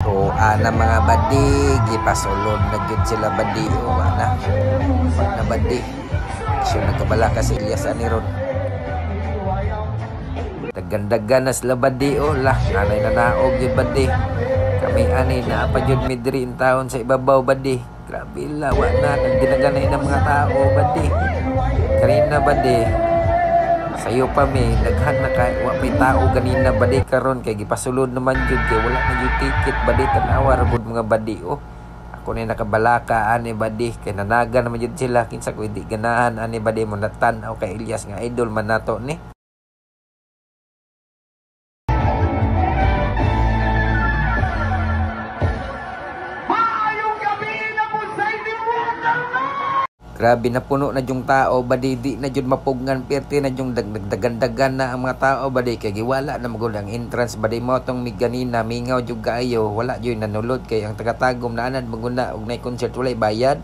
O ana mga badi, gipasulod na gyud sila badi o ana. Wag na badi. Siya nagkabala ka si Ilyas ani ron. Dagan-dagan na sila badi o lah, nanay na naog gyud badi. Kami ani na pa gyud midri in taon sa ibabaw badi. Grabe la, wa na nagdinaganay ng mga tao badi. Kanina badi, sayo pa mi daghan na kay wa may tao ganina badi karon kay gipasulod naman jud kay wala na jud ticket badi tan-awa rabud mga badi oh. Ako ni nakabalaka ani badi kay nanaga naman jud sila kinsa ko hindi ganahan ani badi mo natan-aw kay Ilyas nga idol man nato ni. Grabe na puno na yung tao badi di na jud mapugngan perti na yung dagdagan na ang mga tao badi kay giwala na magud ang entrance badi mo tong miganina mingaw jud kaayo wala jud nanulod kay ang tagatagom na anad maguna og nay concert walay bayad.